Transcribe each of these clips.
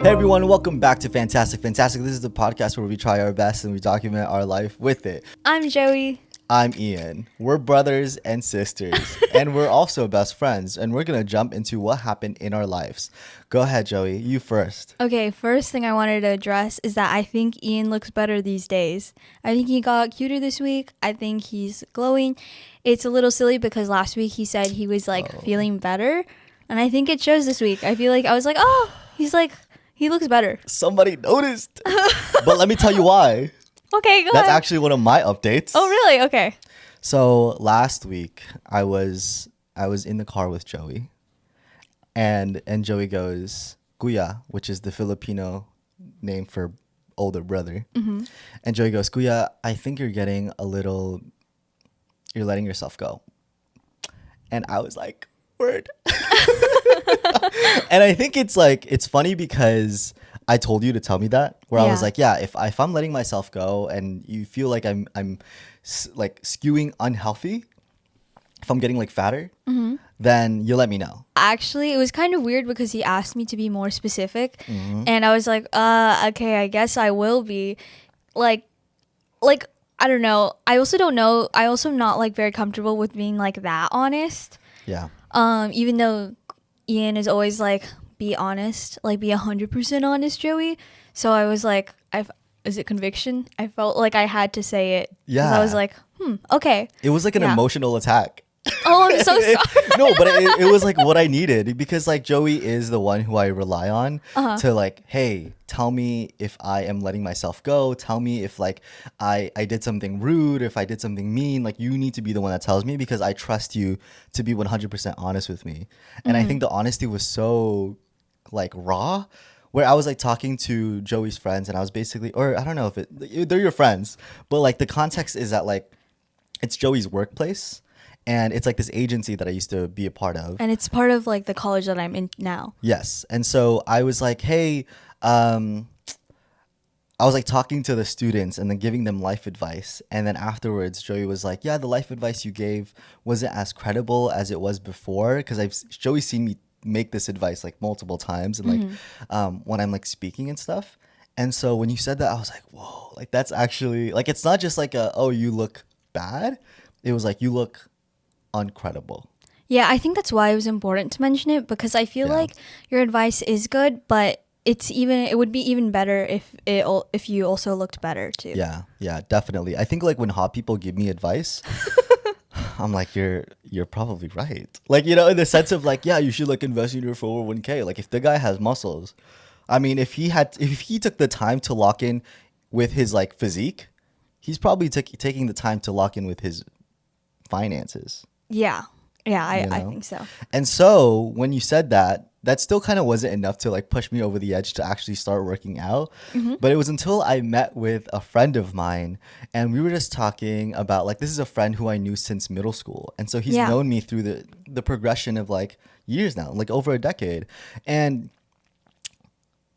Hey everyone, welcome back to Fantastic. This is the podcast where we try our best and we document our life with it. I'm Joey. I'm Ian. We're brothers and sisters, and we're also best friends, and we're gonna jump into what happened in our lives. Go ahead, Joey, you first. Okay, first thing I wanted to address is that I think Ian looks better these days. I think he got cuter this week. I think he's glowing. It's a little silly because last week he said he was feeling better, and I think it shows this week. I feel like I was like, oh, he looks better. Somebody noticed. But let me tell you why. Okay, go That's ahead. actually one of my updates. Oh, really? Okay. So last week I was in the car with Joey, and Joey goes Kuya, which is the Filipino name for older brother. Mm-hmm. And Joey goes, Kuya, I think you're letting yourself go. And I was like, word. And I think it's funny because I told you to tell me that, where I was like, yeah, if I'm letting myself go and you feel like I'm like skewing unhealthy, if I'm getting like fatter, then you let me know. Actually, it was kind of weird because he asked me to be more specific, and I was like, okay, I guess I will be. Like, I don't know. I also don't know. I also am not like very comfortable with being like that honest. Yeah. Even though Ian is always like, be honest, like be 100% honest, Joey. So I was like, is it conviction? I felt like I had to say it. 'Cause Yeah. I was like, okay. It was like an emotional attack. Oh, I'm so sorry. No, but it was like what I needed, because like Joey is the one who I rely on to like, hey, tell me if I am letting myself go. Tell me if like I did something rude, if I did something mean. Like, you need to be the one that tells me, because I trust you to be 100% honest with me. And I think the honesty was so like raw, where I was like talking to Joey's friends, and I was basically, or I don't know if they're your friends, but like the context is that like it's Joey's workplace. And it's like this agency that I used to be a part of. And it's part of like the college that I'm in now. Yes. And so I was like, hey, I was like talking to the students and then giving them life advice. And then afterwards, Joey was like, yeah, the life advice you gave wasn't as credible as it was before. Because Joey's seen me make this advice like multiple times. And like when I'm like speaking and stuff. And so when you said that, I was like, whoa, like that's actually like, it's not just like oh, you look bad. It was like, you look uncredible. Yeah, I think that's why it was important to mention it, because I feel like your advice is good, but it would be even better if you also looked better too. Yeah, definitely. I think like when hot people give me advice, I'm like, you're probably right. Like, you know, in the sense of like, yeah, you should like invest in your 401k. Like, if the guy has muscles, I mean, if he took the time to lock in with his like physique, he's probably taking the time to lock in with his finances. Yeah, I think so. And so when you said that, that still kind of wasn't enough to like push me over the edge to actually start working out. But it was until I met with a friend of mine, and we were just talking about like, this is a friend who I knew since middle school. And so he's known me through the progression of like years now, like over a decade. And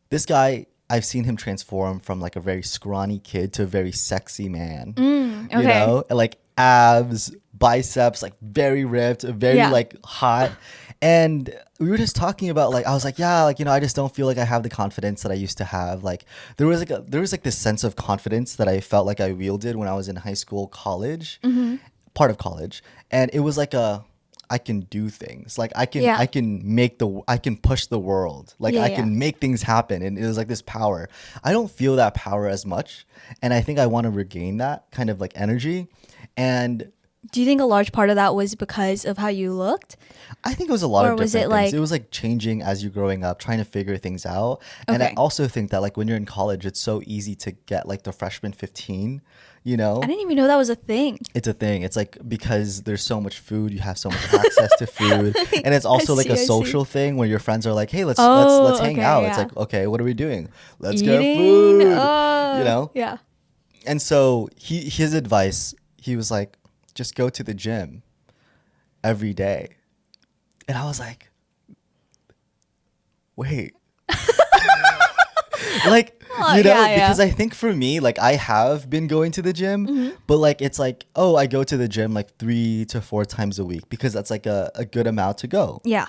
this guy, I've seen him transform from like a very scrawny kid to a very sexy man. Okay. You know, like abs, biceps, like very ripped, very like hot. And we were just talking about like, I was like, yeah, like, you know, I just don't feel like I have the confidence that I used to have. Like there was like this sense of confidence that I felt like I wielded when I was in high school, college, part of college. And it was like I can do things. Like I can push the world. Like I can make things happen. And it was like this power. I don't feel that power as much. And I think I want to regain that kind of like energy. And do you think a large part of that was because of how you looked? I think it was a lot of different things. It was like changing as you're growing up, trying to figure things out. And I also think that like when you're in college, it's so easy to get like the freshman 15, you know? I didn't even know that was a thing. It's a thing. It's like because there's so much food, you have so much access to food. And it's also like a social thing where your friends are like, hey, let's hang out. It's like, okay, what are we doing? Let's get food. You know? Yeah. And so his advice, he was like, just go to the gym every day. And I was like, wait. Like, you know, because I think for me, like I have been going to the gym, but like, it's like, oh, I go to the gym like 3 to 4 times a week because that's like a good amount to go. Yeah.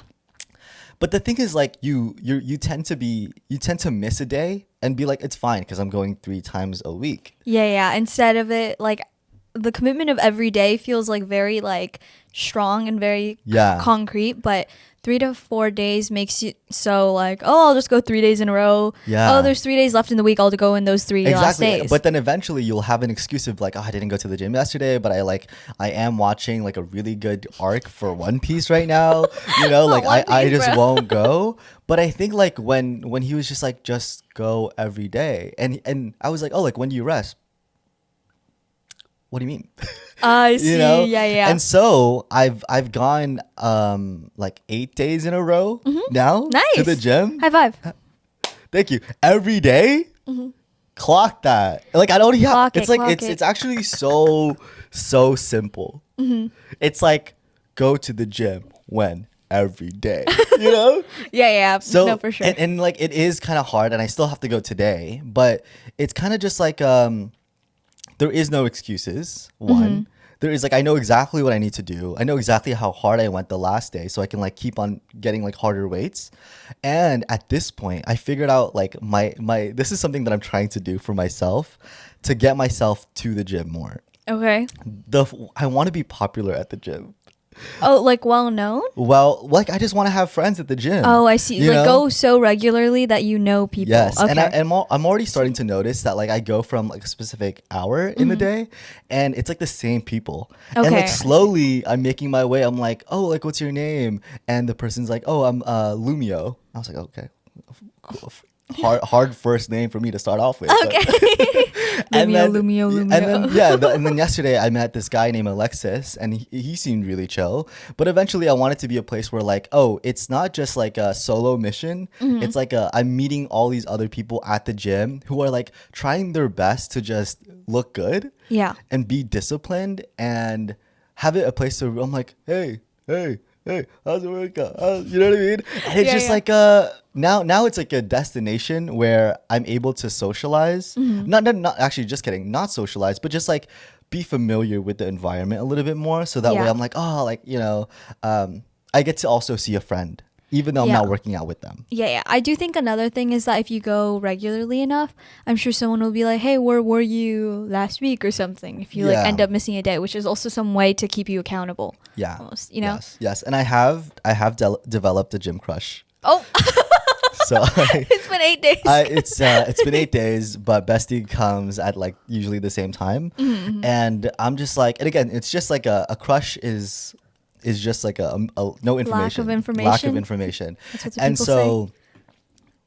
But the thing is, like, you tend to miss a day and be like, it's fine because I'm going 3 times a week. Yeah. Instead of it, like, the commitment of every day feels like very like strong and very concrete, but 3 to 4 days makes you so like, oh, I'll just go 3 days in a row. Yeah. Oh, there's 3 days left in the week. I'll go in those 3 last days. But then eventually you'll have an excuse of like, oh, I didn't go to the gym yesterday, but I am watching like a really good arc for One Piece right now. You know, like I just won't go. But I think like when he was just like, just go every day, and I was like, oh, like when do you rest? What do you mean? I see. You know? Yeah. And so I've gone like 8 days in a row now to the gym. High five. Thank you. Every day. Clock that. Like I don't have. It's actually so simple. It's like go to the gym when every day. You know? Yeah. So no, for sure. And like it is kind of hard, and I still have to go today, but it's kind of just like there is no excuses. One, there is like, I know exactly what I need to do. I know exactly how hard I went the last day, so I can like keep on getting like harder weights. And at this point, I figured out like my this is something that I'm trying to do for myself to get myself to the gym more. Okay. I want to be popular at the gym. Oh, like well known? Well, like I just want to have friends at the gym. Oh, I see. Like go so regularly that you know people. Yes, okay. and I'm already starting to notice that like I go from like a specific hour in the day, and it's like the same people. Okay. And like slowly I'm making my way. I'm like, oh, like what's your name? And the person's like, oh, I'm Lumio. I was like, okay, cool. Hard first name for me to start off with. Okay. Lumio. And then and then yesterday I met this guy named Alexis, and he seemed really chill. But eventually I want it to be a place where like, oh, it's not just like a solo mission. It's like I'm meeting all these other people at the gym who are like trying their best to just look good. Yeah. And be disciplined and have it a place where I'm like, hey, how's it workout? You know what I mean? And it's just like now it's like a destination where I'm able to socialize. Not actually, just kidding, not socialize, but just like be familiar with the environment a little bit more. So that way I'm like, oh, like, you know, I get to also see a friend, even though I'm not working out with them. Yeah. I do think another thing is that if you go regularly enough, I'm sure someone will be like, hey, where were you last week or something? If you like end up missing a day, which is also some way to keep you accountable. Yeah. Almost, you know? Yes. And I have developed a gym crush. Oh. So it's been 8 days. It's been 8 days, but Bestie comes at like usually the same time. And I'm just like, and again, it's just like a crush is just like a no information. Lack of information. That's what and people so say.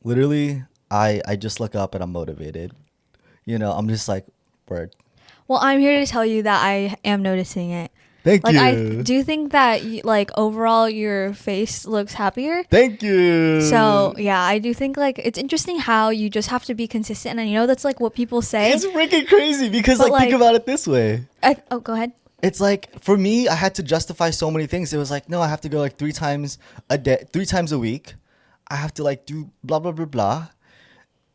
Literally I just look up and I'm motivated. You know, I'm just like, word. Well, I'm here to tell you that I am noticing it. Thank you. I do think that like overall your face looks happier. Thank you. So yeah, I do think like it's interesting how you just have to be consistent, and I know that's like what people say. It's freaking crazy because like think about it this way. Go ahead. It's like for me, I had to justify so many things. It was like, no, I have to go like 3 times a day, 3 times a week. I have to like do blah blah blah blah.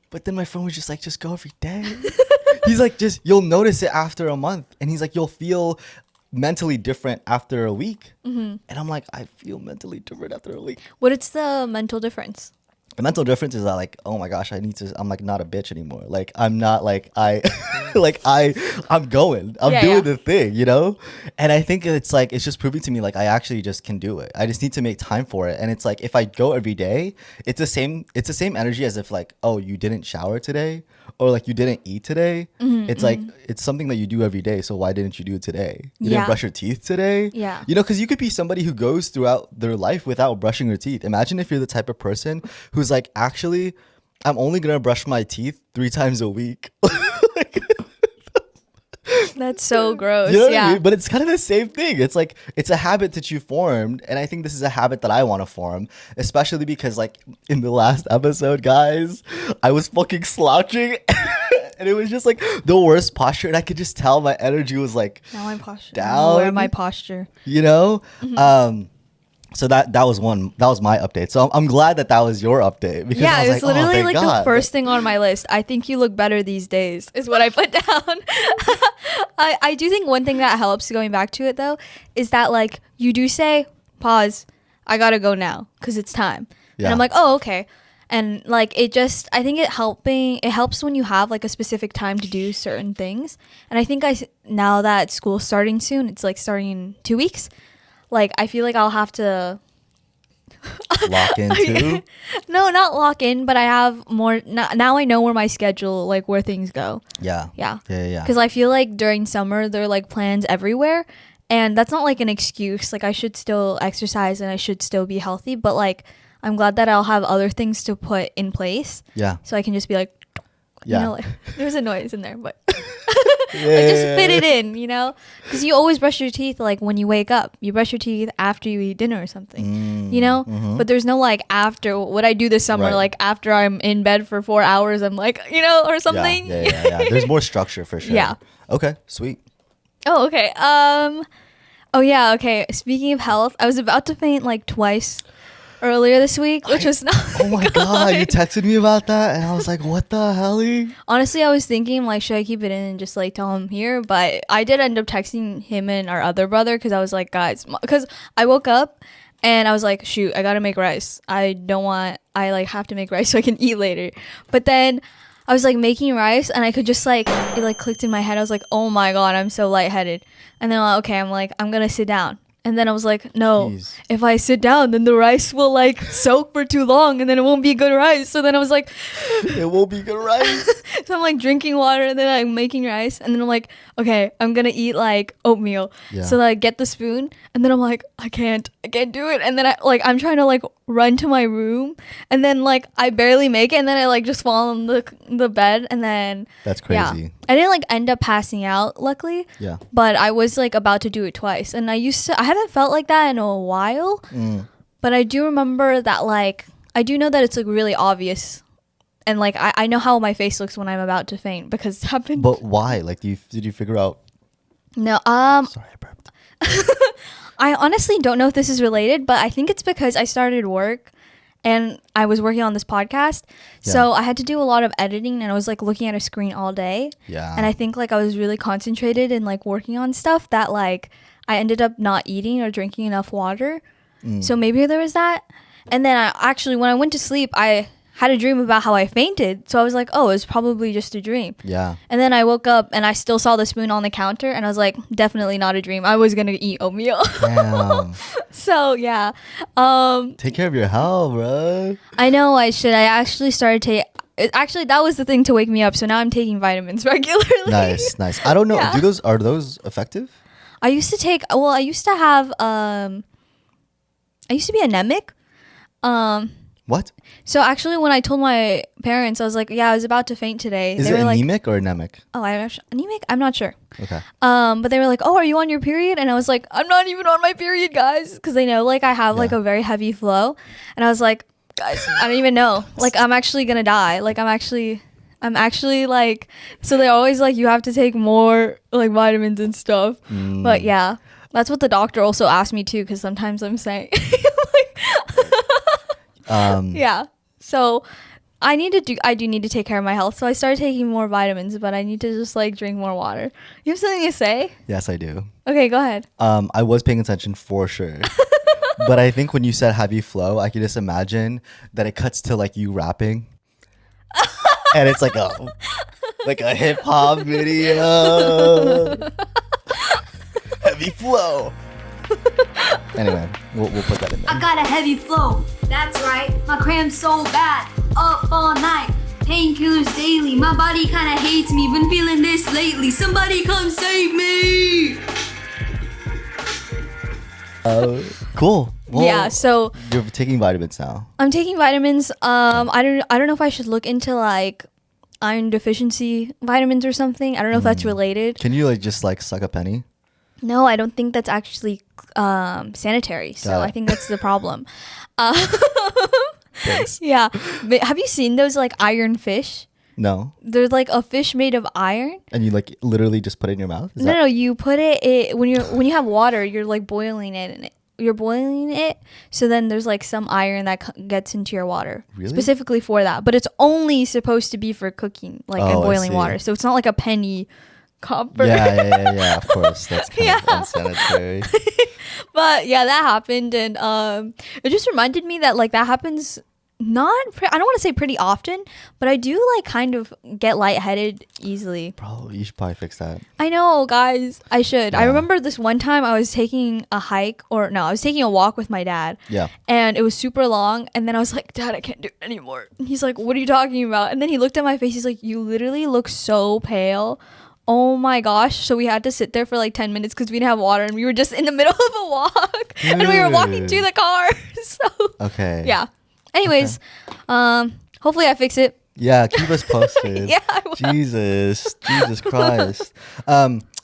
But then my friend was just like, just go every day. He's like, you'll notice it after a month, and he's like, you'll feel mentally different after a week. And I'm like, I feel mentally different after a week. What is the mental difference? The mental difference is that like, oh my gosh, I'm like not a bitch anymore. Like I'm not like I'm going. I'm doing the thing, you know? And I think it's like it's just proving to me like I actually just can do it. I just need to make time for it. And it's like if I go every day, it's the same energy as if like, oh, you didn't shower today or like you didn't eat today. It's like it's something that you do every day. So why didn't you do it today? You didn't brush your teeth today? Yeah. You know, because you could be somebody who goes throughout their life without brushing your teeth. Imagine if you're the type of person who's like, actually, I'm only gonna brush my teeth 3 times a week. That's so gross. You know what I mean? But it's kind of the same thing. It's like it's a habit that you formed, and I think this is a habit that I want to form, especially because like in the last episode, guys, I was fucking slouching. And it was just like the worst posture, and I could just tell my energy was like now my posture down. Lower my posture. You know? So that was my update. So I'm glad that was your update because I was it's literally oh, like God. the first thing on my list. I think you look better these days is what I put down. I do think one thing that helps going back to it though is that like you do say pause, I gotta go now because it's time. And I'm like, oh, okay. And like I think it helps when you have like a specific time to do certain things. And I think now that school's starting soon, it's like starting in 2 weeks. Like I feel like I'll have to lock into. No, not lock in, but I have more now. I know where my schedule, like where things go. Yeah. Because I feel like during summer there are like plans everywhere, and that's not like an excuse. Like I should still exercise and I should still be healthy, but like I'm glad that I'll have other things to put in place. Yeah. So I can just be like, yeah. You know, like there's a noise in there, but like just fit it in, you know? Because you always brush your teeth like when you wake up. You brush your teeth after you eat dinner or something, you know? Mm-hmm. But there's no like after what I do this summer, right. like after I'm in bed for 4 hours, I'm like, you know, or something. Yeah. There's more structure for sure. Yeah. Okay, sweet. Oh, okay. Oh yeah, okay. Speaking of health, I was about to faint like twice earlier this week, which was not. Oh my god, you texted me about that, and I was like, "What the hell?" Honestly, I was thinking like, should I keep it in and just like tell him here? But I did end up texting him and our other brother because I was like, guys, because I woke up and I was like, shoot, I gotta make rice. I like have to make rice so I can eat later. But then I was like making rice and I could just like it like clicked in my head. I was like, oh my god, I'm so lightheaded. And then I'm like, I'm gonna sit down. And then I was like, no, Jeez. If I sit down, then the rice will like soak for too long and then it won't be good rice. So then I was like, it won't be good rice. So I'm like drinking water and then I'm making rice. And then I'm like, okay, I'm going to eat like oatmeal. Yeah. So then I get the spoon and then I'm like, I can't do it. And then I'm trying to like run to my room and then like I barely make it. And then I like just fall on the bed and then. That's crazy. Yeah. I didn't like end up passing out, luckily. Yeah. But I was like about to do it twice. And I haven't felt like that in a while. But I do remember that like, I do know that it's like really obvious. And like, I know how my face looks when I'm about to faint because it happened. But why? Like, did you figure out? No. Sorry, I burped. I honestly don't know if this is related, but I think it's because I started work and I was working on this podcast. Yeah. So I had to do a lot of editing and I was like looking at a screen all day. Yeah. And I think like I was really concentrated in like working on stuff that like I ended up not eating or drinking enough water. So maybe there was that. And then when I went to sleep, I had a dream about how I fainted. So I was like, oh, it's probably just a dream. Yeah. And then I woke up and I still saw the spoon on the counter and I was like, definitely not a dream. I was going to eat oatmeal. Damn. So yeah. Take care of your health, bro. I know I should. I actually started actually that was the thing to wake me up. So now I'm taking vitamins regularly. Nice. I don't know. Yeah. Are those effective? I used to be anemic. What? So actually, when I told my parents, I was like, "Yeah, I was about to faint today." Is they it were anemic or anemic? "Oh, anemic? I'm not sure." Okay. But they were like, "Oh, are you on your period?" And I was like, "I'm not even on my period, guys," because they know like I have like a very heavy flow. And I was like, "Guys, I don't even know. Like, I'm actually gonna die. Like, I'm actually like." So they're always like, "You have to take more like vitamins and stuff." But yeah, that's what the doctor also asked me too, because sometimes I'm saying. Yeah. So I do need to take care of my health. So I started taking more vitamins, but I need to just like drink more water. You have something to say? Yes, I do. Okay, go ahead. I was paying attention for sure. But I think when you said heavy flow, I could just imagine that it cuts to like you rapping. And it's like a hip hop video. Heavy flow. Anyway, we'll put that in there. I got a heavy flow. That's right. My cram's so bad. Up all night. Painkillers daily. My body kinda hates me. Been feeling this lately. Somebody come save me. Cool. Well, Yeah, so you're taking vitamins now. I'm taking vitamins. I don't know if I should look into like iron deficiency vitamins or something. I don't know if that's related. Can you like just like suck a penny? No, I don't think that's actually sanitary. So Got it. I think that's the problem. Thanks. Yeah. But have you seen those like iron fish? No. They're like a fish made of iron. And you like literally just put it in your mouth? No, you put it when you have water, you're like boiling it and you're boiling it. So then there's like some iron that gets into your water. Really? Specifically for that. But it's only supposed to be for cooking, like and I boiling see. water. So it's not like a penny copper. Yeah, of course. That's kind of unsanitary. But yeah, that happened and it just reminded me that like that happens I don't want to say pretty often, but I do like kind of get lightheaded easily. Bro, you should probably fix that. I know, guys. I should. I Yeah. remember this one time I was taking a hike, I was taking a walk with my dad. Yeah. And it was super long. And then I was like, Dad, I can't do it anymore. And he's like, what are you talking about? And then he looked at my face. He's like, you literally look so pale. Oh my gosh. So we had to sit there for like 10 minutes because we didn't have water and we were just in the middle of a walk. And we were walking to the car. So, okay. yeah. Anyways, hopefully I fix it. Yeah, keep us posted. Yeah, I will. Jesus Christ.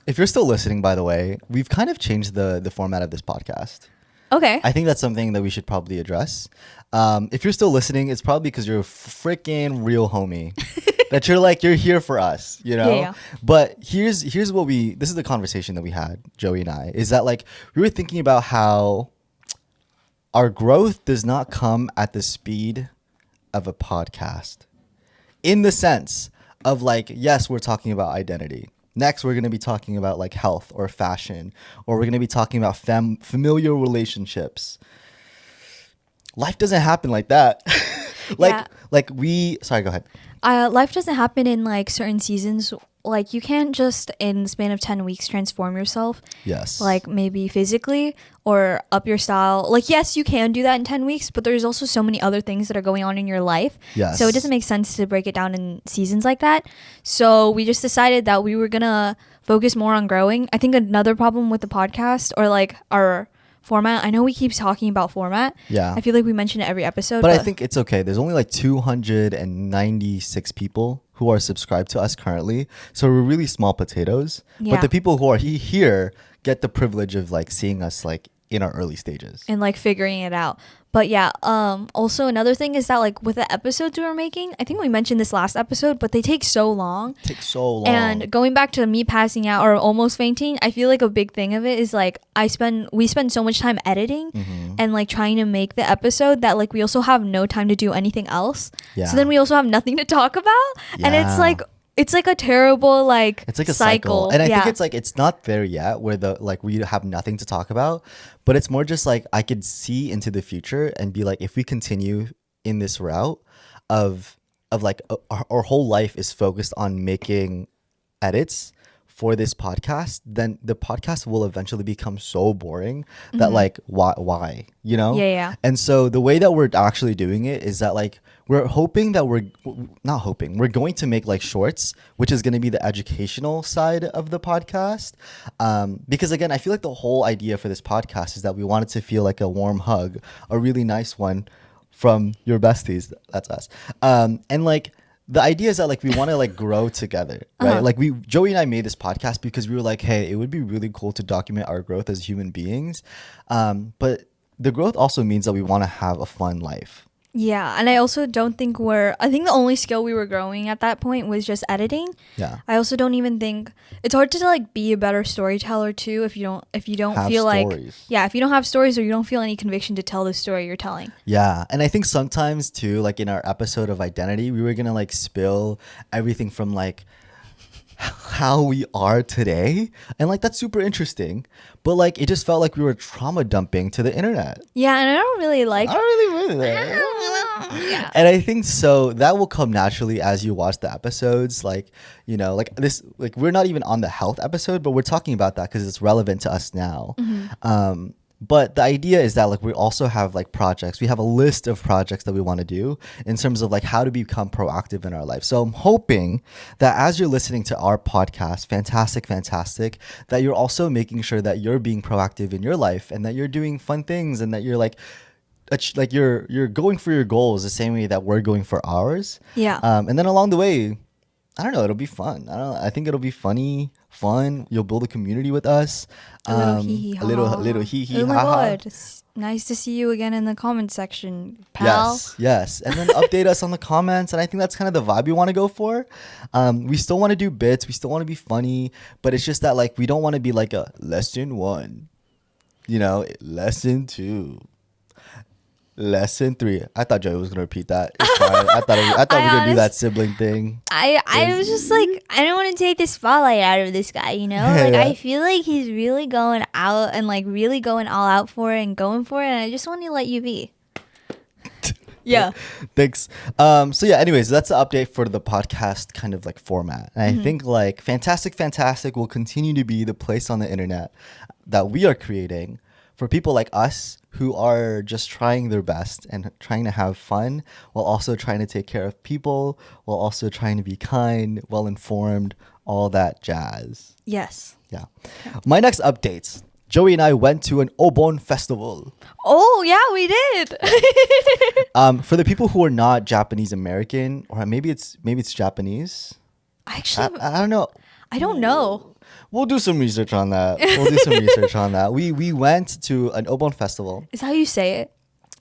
If you're still listening, by the way, we've kind of changed the format of this podcast. Okay. I think that's something that we should probably address. If you're still listening, it's probably because you're a freaking real homie. That you're here for us, you know? Yeah. But here's this is the conversation that we had, Joey and I, is that like we were thinking about how our growth does not come at the speed of a podcast. In the sense of like, yes, we're talking about identity. Next, we're going to be talking about like health or fashion, or we're going to be talking about familial relationships. Life doesn't happen like that. Sorry, go ahead. Life doesn't happen in like certain seasons. Like you can't just in the span of 10 weeks transform yourself. Yes. Like maybe physically or up your style. Like, yes, you can do that in 10 weeks, but there's also so many other things that are going on in your life. Yes. So it doesn't make sense to break it down in seasons like that. So we just decided that we were going to focus more on growing. I think another problem with the podcast or like our format, I know we keep talking about format. Yeah. I feel like we mention it every episode. But I think it's okay. There's only like 296 people who are subscribed to us currently. So we're really small potatoes. Yeah. But the people who are here get the privilege of like seeing us like in our early stages. And like figuring it out. But yeah, also another thing is that like with the episodes we were making, I think we mentioned this last episode, but they take so long. And going back to me passing out or almost fainting, I feel like a big thing of it is like we spend so much time editing and like trying to make the episode that like we also have no time to do anything else. Yeah. So then we also have nothing to talk about. And it's like a terrible it's like a cycle. And I think it's like it's not there yet where we have nothing to talk about, but it's more just like I could see into the future and be like, if we continue in this route of like our whole life is focused on making edits for this podcast, then the podcast will eventually become so boring that like why, you know? Yeah. And so the way that we're actually doing it is that like we're hoping that we're going to make like shorts, which is going to be the educational side of the podcast. Because again, I feel like the whole idea for this podcast is that we want it to feel like a warm hug, a really nice one from your besties. That's us. And like, the idea is that like we want to like grow together, right? Like Joey and I made this podcast because we were like, hey, it would be really cool to document our growth as human beings. But the growth also means that we want to have a fun life. Yeah, and I also don't think I think the only skill we were growing at that point was just editing. Yeah. I also don't even think it's hard to like be a better storyteller too if you don't Have feel stories. if you don't have stories or you don't feel any conviction to tell the story you're telling. Yeah, and I think sometimes too, like in our episode of identity, we were gonna like spill everything from like how we are today, and like that's super interesting, but like it just felt like we were trauma dumping to the internet. Yeah, and I don't really like that. And I think so that will come naturally as you watch the episodes, like, you know, like this, like we're not even on the health episode, but we're talking about that because it's relevant to us now. But the idea is that like we also have like projects. We have a list of projects that we want to do in terms of like how to become proactive in our life. So I'm hoping that as you're listening to our podcast, fantastic, that you're also making sure that you're being proactive in your life and that you're doing fun things and that you're like you're going for your goals the same way that we're going for ours. Yeah. And then along the way, I don't know, it'll be fun. I think it'll be fun. You'll build a community with us. A little hee-hee-ha. A little hee-hee-ha. Oh my god. It's nice to see you again in the comment section, pal. Yes. And then update us on the comments. And I think that's kind of the vibe we want to go for. We still want to do bits. We still want to be funny. But it's just that like we don't want to be like a lesson 1. You know, lesson 2. Lesson 3. I thought Joey was gonna repeat that. It's fine. I thought we were gonna do that sibling thing. I was just like, I don't want to take the spotlight out of this guy, you know? Like I feel like he's really going out and like really going all out for it and going for it, and I just want to let you be. Yeah. Thanks. So yeah, anyways, that's the update for the podcast kind of like format. And I think like Fantastic will continue to be the place on the internet that we are creating for people like us who are just trying their best and trying to have fun while also trying to take care of people, while also trying to be kind, well informed, all that jazz. Yes. Yeah. My next updates. Joie and I went to an Obon Festival. Oh, yeah, we did. For the people who are not Japanese American, or maybe it's Japanese. Actually, I don't know. I don't know. We'll do some research on that. We went to an Obon Festival. Is that how you say it?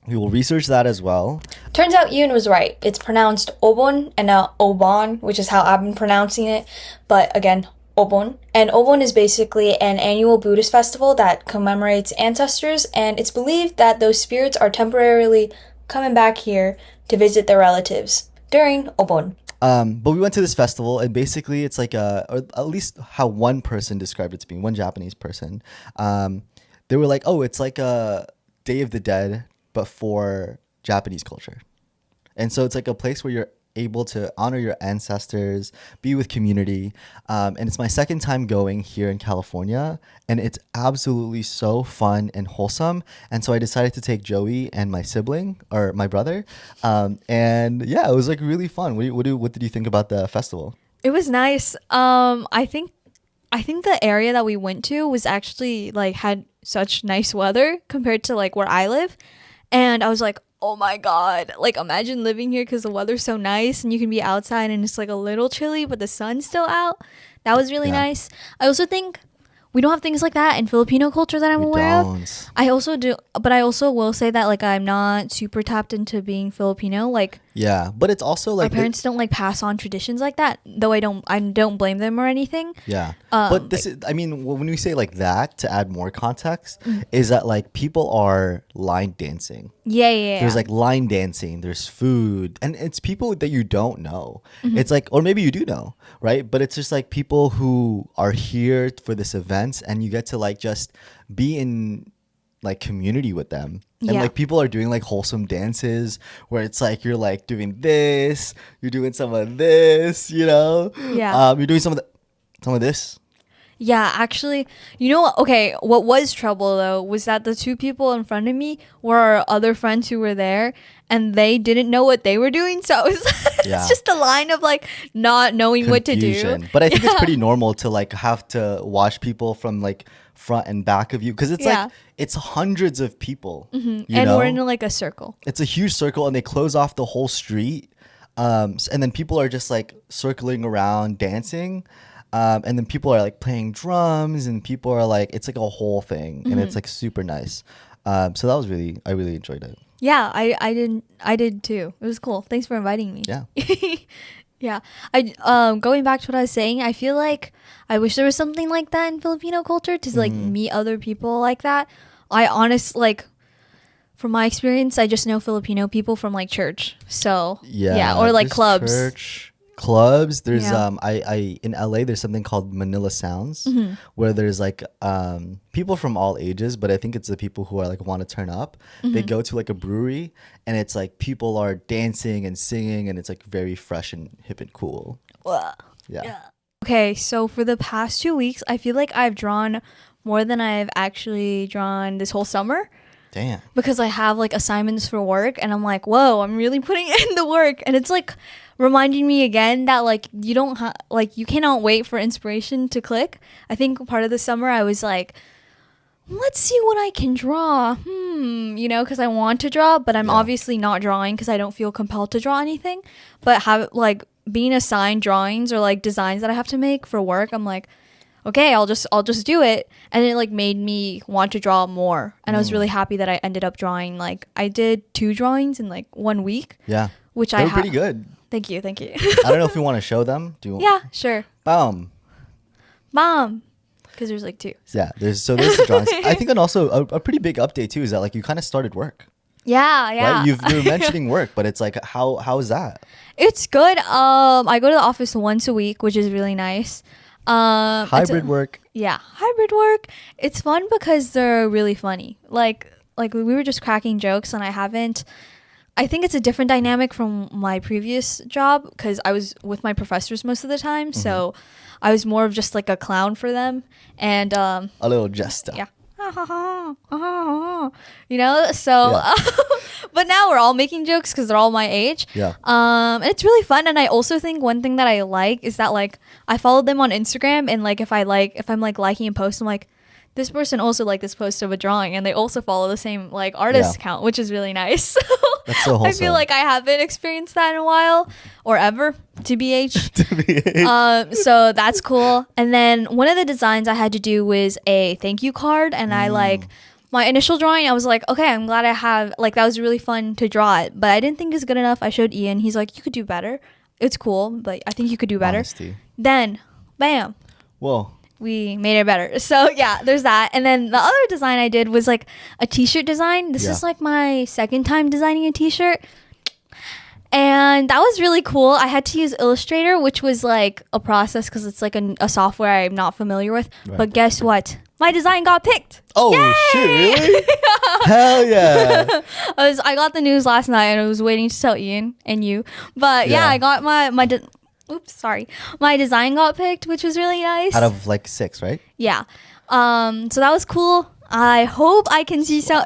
We will research that as well. Turns out Ian was right. It's pronounced Obon and not Obon, which is how I've been pronouncing it. But again, Obon. And Obon is basically an annual Buddhist festival that commemorates ancestors, and it's believed that those spirits are temporarily coming back here to visit their relatives during Obon. But we went to this festival, and basically it's like or at least how one person described it to me, one Japanese person. They were like, oh, it's like a Day of the Dead, but for Japanese culture. And so it's like a place where you're able to honor your ancestors, be with community. And it's my second time going here in California, and it's absolutely so fun and wholesome. And so I decided to take Joey and my sibling, or my brother. And yeah, it was like really fun. What did you think about the festival? It was nice. I think the area that we went to was actually like had such nice weather compared to like where I live. And I was like, oh my God, like imagine living here because the weather's so nice and you can be outside and it's like a little chilly, but the sun's still out. That was really nice. I also think we don't have things like that in Filipino culture that I'm aware of. I also do, but I also will say that like I'm not super tapped into being Filipino. Like, yeah, but it's also like our parents don't like pass on traditions like that, though I don't blame them or anything. Yeah. But this is, I mean, when we say like that, to add more context, is that like people are line dancing. Yeah. There's like line dancing, there's food, and it's people that you don't know. It's like, or maybe you do know, right? But it's just like people who are here for this event, and you get to like just be in like community with them. And like people are doing like wholesome dances where it's like you're like doing this, you're doing some of this, you know? Yeah. You're doing some of this. Yeah, actually, you know, okay, what was trouble though was that the two people in front of me were our other friends who were there, and they didn't know what they were doing. So it was it's just a line of like not knowing what to do. But I think it's pretty normal to like have to watch people from like front and back of you, because it's like it's hundreds of people, you know? We're in like a circle. It's a huge circle, and they close off the whole street, and then people are just like circling around dancing. And then people are like playing drums, and people are like, it's like a whole thing, and it's like super nice. So that was I really enjoyed it. Yeah, I did too. It was cool. Thanks for inviting me. Yeah. Yeah. Going back to what I was saying, I feel like I wish there was something like that in Filipino culture to like meet other people like that. I honestly like, from my experience, I just know Filipino people from like church. So yeah, or like clubs. Clubs. There's I in LA there's something called Manila Sounds, where there's like people from all ages, but I think it's the people who are like want to turn up. They go to like a brewery, and it's like people are dancing and singing, and it's like very fresh and hip and cool. Yeah. Okay, so for the past 2 weeks, I feel like I've drawn more than I've actually drawn this whole summer. Damn. Because I have like assignments for work, and I'm like, whoa, I'm really putting in the work, and it's like reminding me again that like you don't like you cannot wait for inspiration to click. I think part of the summer I was like, let's see what I can draw, you know, because I want to draw, but I'm obviously not drawing because I don't feel compelled to draw anything. But have like being assigned drawings or like designs that I have to make for work, I'm like, okay, I'll just do it. And it like made me want to draw more, and I was really happy that I ended up drawing, like I did 2 drawings in like 1 week. Yeah, which they were pretty good. Thank you. I don't know if you want to show them. Do you? Yeah, sure. Mom. Because there's like 2. Yeah, there's the drawings. I think, and also a pretty big update too is that like you kind of started work. Yeah. Right? You're mentioning work, but it's like how is that? It's good. I go to the office once a week, which is really nice. Hybrid work. Yeah, hybrid work. It's fun because they're really funny. Like we were just cracking jokes, and I haven't I think it's a different dynamic from my previous job because I was with my professors most of the time. So I was more of just like a clown for them. And a little jester. yeah. You know, so but now we're all making jokes because they're all my age. Yeah. And it's really fun. And I also think one thing that I like is that like I follow them on Instagram, and like if I'm like liking a post, I'm like, this person also liked this post of a drawing, and they also follow the same like artist account, which is really nice. That's so wholesome. I feel like I haven't experienced that in a while or ever, TBH. So that's cool. And then one of the designs I had to do was a thank you card, and I like my initial drawing, I was like, okay, I'm glad I have, like, that was really fun to draw it, but I didn't think it was good enough. I showed Ian. He's like, you could do better. It's cool, but I think you could do better. Honesty. Then, bam. Whoa. We made it better. So yeah, there's that. And then the other design I did was like a t-shirt design. This is like my second time designing a t-shirt. And that was really cool. I had to use Illustrator, which was like a process because it's like a software I'm not familiar with. Right. But guess what? My design got picked. Oh, yay! Shit, really? Hell yeah. I got the news last night and I was waiting to tell Ian and you. But yeah, I got my design got picked, which was really nice. Out of like 6, right? Yeah. So that was cool. I hope I can see some.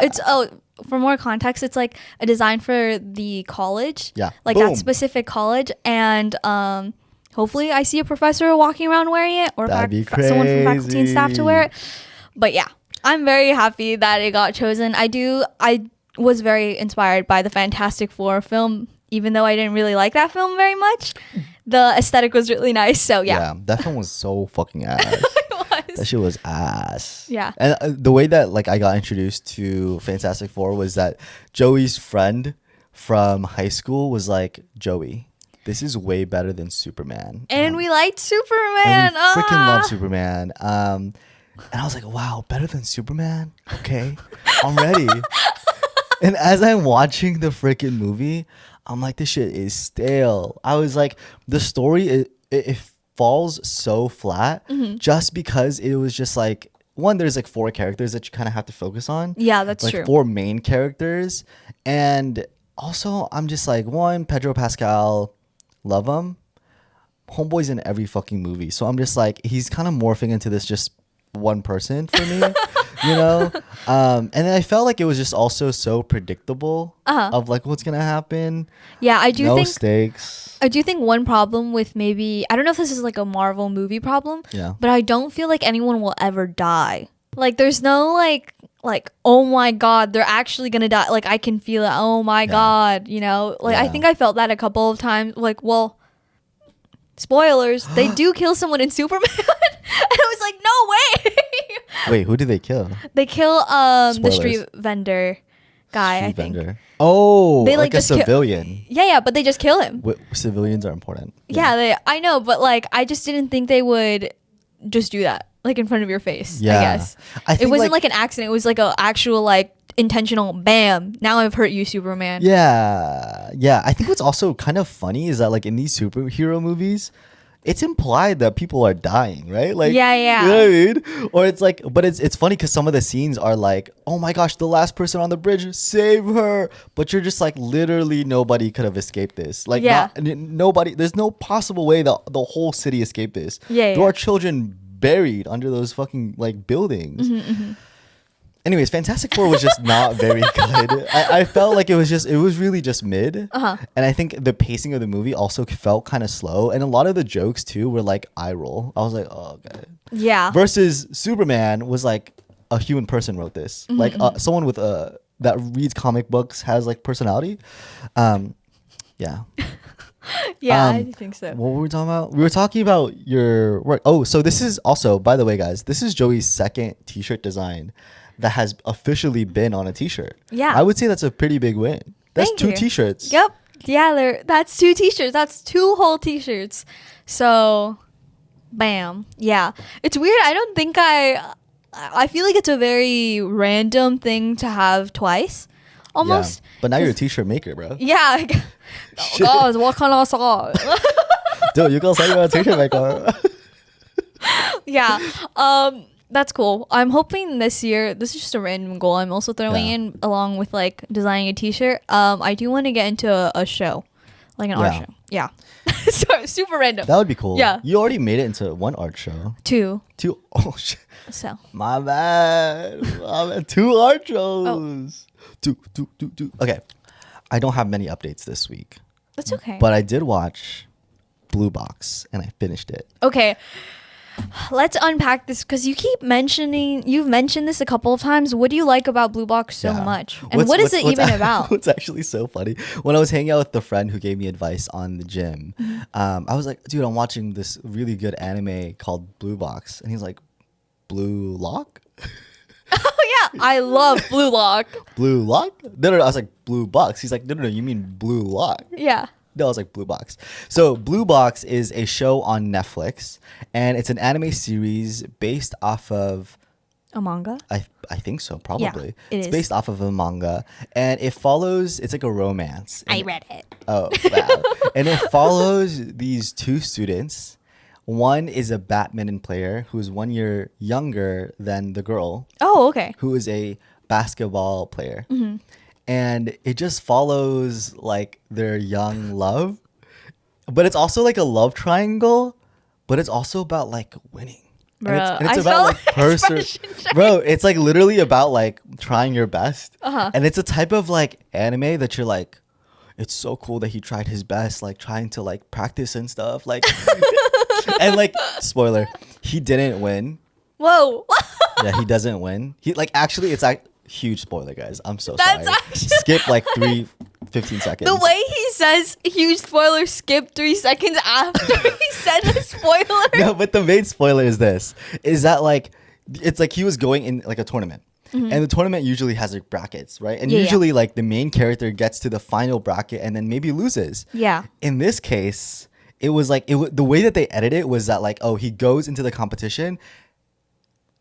For more context, it's like a design for the college. Yeah. Like that specific college, and hopefully I see a professor walking around wearing it, or someone from faculty and staff to wear it. But yeah, I'm very happy that it got chosen. I was very inspired by the Fantastic Four film, even though I didn't really like that film very much. The aesthetic was really nice, so yeah. Yeah, that film was so fucking ass. That shit was ass. Yeah. And the way that like I got introduced to Fantastic Four was that Joey's friend from high school was like, Joey, this is way better than Superman. And we liked Superman. And we freaking love Superman. And I was like, wow, better than Superman? Okay, I'm ready. And as I'm watching the freaking movie, I'm like, this shit is stale. I was like, the story, it falls so flat just because it was just like, one, there's like 4 characters that you kind of have to focus on. Yeah, that's like true. 4 main characters. And also, I'm just like, one, Pedro Pascal, love him. Homeboy's in every fucking movie. So I'm just like, he's kind of morphing into this just one person for me. You know, and then I felt like it was just also so predictable of like what's gonna happen. Yeah, I do think stakes. I do think one problem with maybe, I don't know if this is like a Marvel movie problem. Yeah. But I don't feel like anyone will ever die. Like there's no like oh my god, they're actually gonna die. Like I can feel it. Oh my god, you know. Like I think I felt that a couple of times. Like, well, spoilers, they do kill someone in Superman. And I was like, no way. Wait, who did they kill? They kill the street vendor guy, I think. Oh, they like a civilian. Yeah, but they just kill him. Civilians are important. Yeah, I know, but like I just didn't think they would just do that like in front of your face. Yeah. I guess it wasn't like an accident. It was like an actual like intentional bam, now I've hurt you, Superman. Yeah. I think what's also kind of funny is that like in these superhero movies, it's implied that people are dying, right? Like, yeah. You know what I mean? Or it's like, but it's funny because some of the scenes are like, oh my gosh, the last person on the bridge, save her. But you're just like, literally nobody could have escaped this. Like, nobody, there's no possible way that the whole city escaped this. There are children buried under those fucking like buildings. Anyways, Fantastic Four was just not very good. I felt like it was really just mid. And I think the pacing of the movie also felt kind of slow. And a lot of the jokes too were like eye roll. I was like, oh, okay. Yeah. Versus Superman was like a human person wrote this. Like someone with that reads comic books, has like personality. Yeah. I think so. What were we talking about? We were talking about your work. Oh, so this is also, by the way, guys, this is Joey's second t-shirt design that has officially been on a t-shirt. Yeah. I would say that's a pretty big win. That's 2 t-shirts. Yep. Yeah, that's 2 t-shirts. That's 2 whole t-shirts. So, bam. Yeah. It's weird. I don't think I feel like it's a very random thing to have twice. Almost. Yeah. But now you're a t-shirt maker, bro. Yeah. Guys, what can I say? Dude, you can say you're a t-shirt maker. Yeah. That's cool. I'm hoping this year, this is just a random goal I'm also throwing in along with like designing a t-shirt. I do want to get into a show, like an art show. Yeah. Sorry, super random. That would be cool. Yeah. You already made it into one art show. Two. Oh, shit. So. My bad. 2 art shows. Two. Okay. I don't have many updates this week. That's okay. But I did watch Blue Box and I finished it. Okay. Let's unpack this because you've mentioned this a couple of times. What do you like about Blue Box so much? And what is it even about? What's actually so funny, when I was hanging out with the friend who gave me advice on the gym, I was like, dude, I'm watching this really good anime called Blue Box. And he's like, Blue Lock? Oh, yeah. I love Blue Lock. Blue Lock? No. I was like, Blue Box. He's like, no, you mean Blue Lock. Yeah. No, I was like Blue Box. So Blue Box is a show on Netflix, and it's an anime series based off of a manga. I think so, probably. Yeah, it's based off of a manga, and it follows. It's like a romance. I read it. Oh, wow! And it follows these 2 students. One is a badminton player who's 1 year younger than the girl. Oh, okay. Who is a basketball player. Mm-hmm. And it just follows like their young love, but it's also like a love triangle, but it's also about like winning. Bro, and it's about like bro, it's like literally about like trying your best. And it's a type of like anime that you're like, it's so cool that he tried his best, like trying to like practice and stuff, like and like spoiler, he didn't win. Whoa. Yeah, he doesn't win. He like actually it's like huge spoiler, guys. I'm so That's sorry. actually- Skip like 15 seconds. The way he says huge spoiler, skip 3 seconds after he said the spoiler. No, but the main spoiler is this: is that like it's like he was going in like a tournament. And the tournament usually has like brackets, right? And usually like the main character gets to the final bracket and then maybe loses. Yeah. In this case, it was like the way that they edited it was that like, oh, he goes into the competition.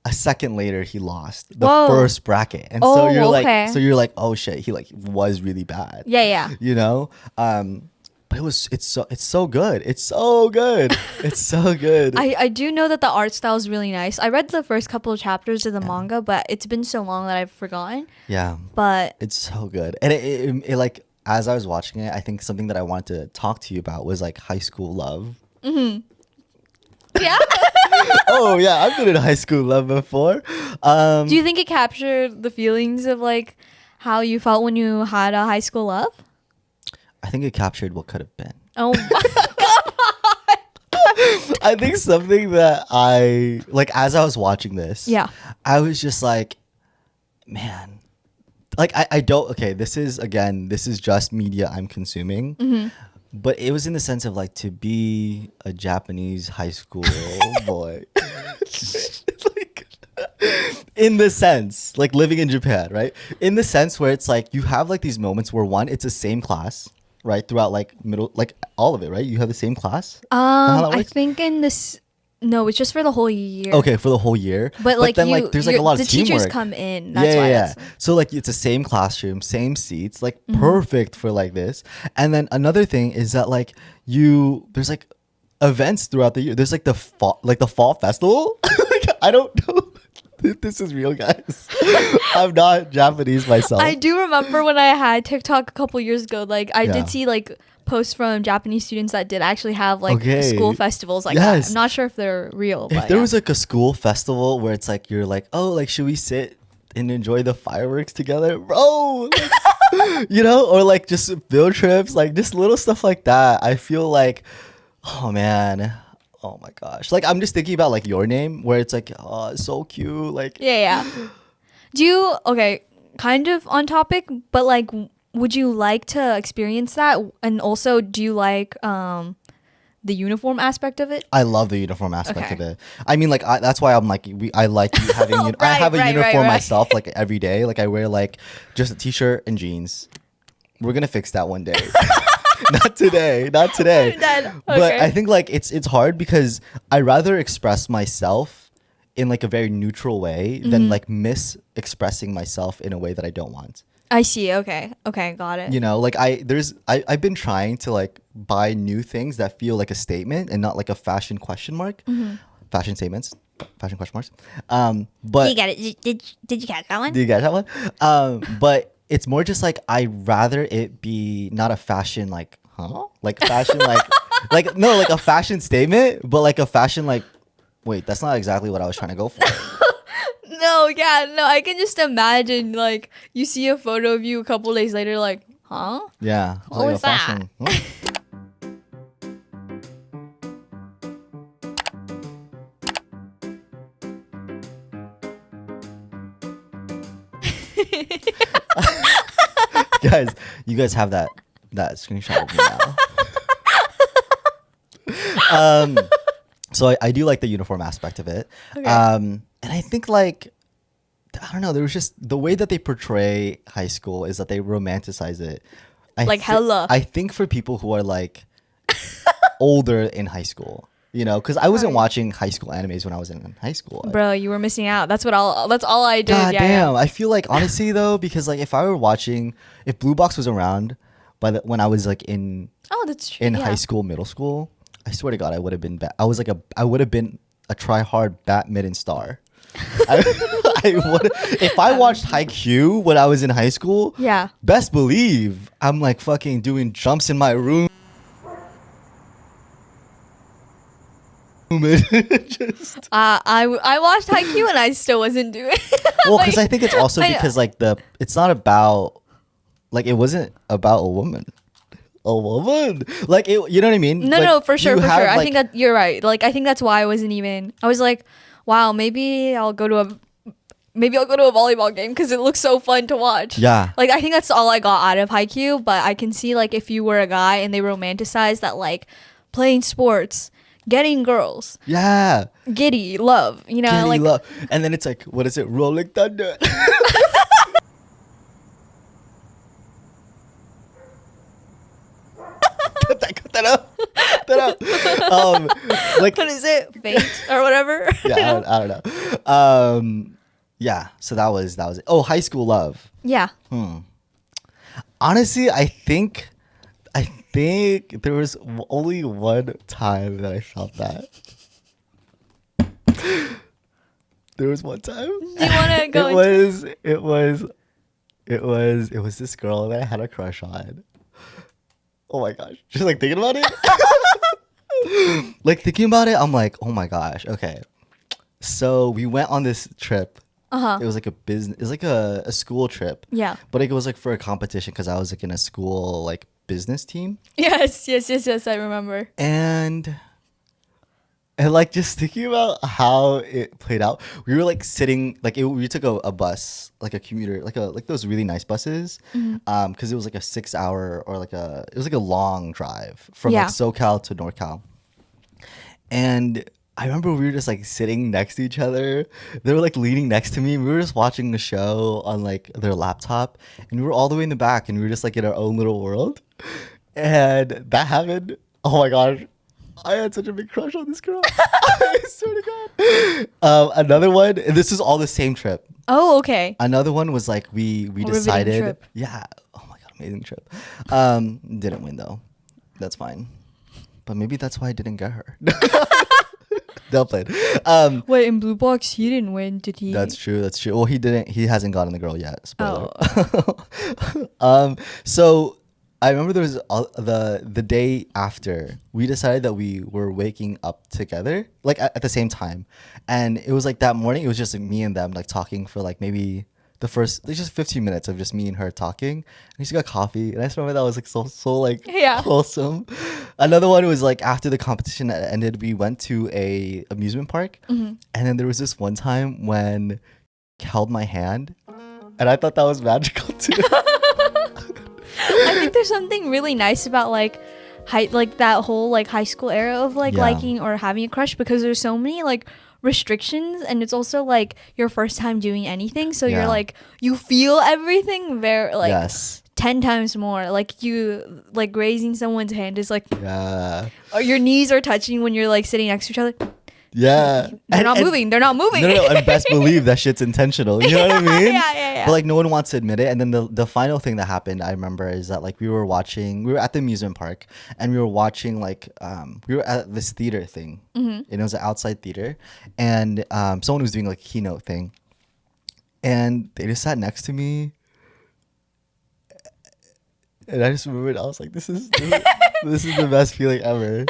A second later, he lost the first bracket, and so you're like, oh shit, he like was really bad. Yeah. You know, but it's so good. It's so good. It's so good. I do know that the art style is really nice. I read the first couple of chapters of the manga, but it's been so long that I've forgotten. Yeah, but it's so good, and it like as I was watching it, I think something that I wanted to talk to you about was like high school love. Yeah. Oh yeah, I've been in high school love before. Do you think it captured the feelings of like how you felt when you had a high school love? I think it captured what could have been. Oh my I think something that I like as I was watching this. Yeah. I was just like, man, like I don't. Okay, this is just media I'm consuming. But it was in the sense of like to be a Japanese high school boy. Like, in the sense, like living in Japan, right? In the sense where it's like you have like these moments where one, it's the same class, right? Throughout like middle, like all of it, right? You have the same class? I think in this, no, it's just for the whole year. Okay, for the whole year. But like then like there's like a lot of teamwork. The teachers come in. That's why. Yeah. So like it's the same classroom, same seats, like perfect for like this. And then another thing is that like there's like events throughout the year. There's like the fall festival. Like I don't know. This is real, guys. I'm not Japanese myself. I do remember when I had TikTok a couple years ago. Like I did see like posts from Japanese students that did actually have like school festivals like that. I'm not sure if they're real. If there was like a school festival where it's like you're like, oh, like should we sit and enjoy the fireworks together, bro? Like, you know, or like just field trips, like just little stuff like that. I feel like, oh man. Oh my gosh. Like I'm just thinking about like Your Name where it's like, oh, it's so cute. Like yeah. Do you kind of on topic, but like would you like to experience that? And also do you like the uniform aspect of it? I love the uniform aspect of it. I mean like that's why I'm like I like having I have a uniform myself like every day. Like I wear like just a t-shirt and jeans. We're going to fix that one day. Not today. Okay. But I think like it's hard because I rather express myself in like a very neutral way than like expressing myself in a way that I don't want. I see. Okay, got it. You know, like I've been trying to like buy new things that feel like a statement and not like a fashion question mark. Fashion statements. fashion question marks. But You got it. Did you catch that one? do you guys have one? But it's more just like I'd rather it be not a fashion like like fashion like no like a fashion statement, but like a fashion like wait, that's not exactly what I was trying to go for. No, yeah, no. I can just imagine like you see a photo of you a couple days later, like, huh? Yeah. What was that? Guys, you guys have that screenshot of me now. So I do like the uniform aspect of it. Okay. And I think like I don't know, there was just the way that they portray high school is that they romanticize it. Like hella. I think for people who are like older in high school, you know, because I wasn't watching high school animes when I was in high school. Bro, you were missing out. That's all I did. God yeah, damn. yeah. I feel like honestly though, because like if I were watching, if Blue Box was around when I was like in Oh, that's true. high school, middle school, I swear to God, I would have been I would have been a try hard badminton star. I would if I watched Haikyuu when I was in high school. Yeah. Best believe I'm like fucking doing jumps in my room. Just I watched Haikyuu and I still wasn't doing it. well, because I think it's also I- because like it's not about like it wasn't about a woman. Like it, you know what I mean? No, Like, no, for sure, you for have, sure. I like- think that you're right. Like, I think that's why I wasn't even. I was like, wow, maybe I'll go to a volleyball game because it looks so fun to watch. Yeah. Like, I think that's all I got out of Haikyuu. But I can see like if you were a guy and they romanticize that like playing sports, getting girls, Yeah. giddy love, you know, Kitty like love. And then it's like, what is it? Rolling Thunder. cut that out. Cut that out. Like, what is it, fate or whatever? yeah, I don't know. Yeah. So that was it. Oh, high school love. Yeah. Honestly, I think there was only one time that I felt that. There was one time. Do you want to go? It was this girl that I had a crush on. Oh my gosh. Just like thinking about it. Like thinking about it, I'm like, oh my gosh. Okay. So we went on this trip. It was like a business. It was like a school trip. Yeah. But it was like for a competition because I was like in a school like business team. Yes. I remember. And like just thinking about how it played out, we were like sitting like we took a bus, like a commuter, like those really nice buses, because it was like a 6 hour or it was like a long drive from like SoCal to NorCal. And I remember we were just like sitting next to each other. They were like leaning next to me. We were just watching the show on like their laptop, and we were all the way in the back, and we were just like in our own little world. And that happened. Oh my gosh. I had such a big crush on this girl. I swear to God. Another one, and this is all the same trip. Oh, okay. Another one was like we riveting decided. trip. Yeah. Oh my God, amazing trip. Didn't win though. That's fine. But maybe that's why I didn't get her. They'll play. Wait, in Blue Box, he didn't win, did he? That's true. Well, he didn't. He hasn't gotten the girl yet. Spoiler. Oh. So I remember there was the day after we decided that we were waking up together, like at the same time, and it was like that morning. It was just like, me and them like talking for like maybe the first like just 15 minutes of just me and her talking. And we just got coffee, and I just remember that was like so like wholesome. Another one was like after the competition that ended, we went to a amusement park, and then there was this one time when he held my hand, and I thought that was magical too. I think there's something really nice about like that whole like high school era of like liking or having a crush, because there's so many like restrictions, and it's also like your first time doing anything, so you're like you feel everything very like 10 times more. Like you like raising someone's hand is like or your knees are touching when you're like sitting next to each other. Yeah. They're not moving. They're not moving. No, and best believe that shit's intentional. You know what I mean? Yeah. But like no one wants to admit it. And then the final thing that happened, I remember, is that like we were at the amusement park, and we were watching like we were at this theater thing, and it was an outside theater, and someone was doing like a keynote thing, and they just sat next to me, and I just remembered, I was like, this is the best feeling ever.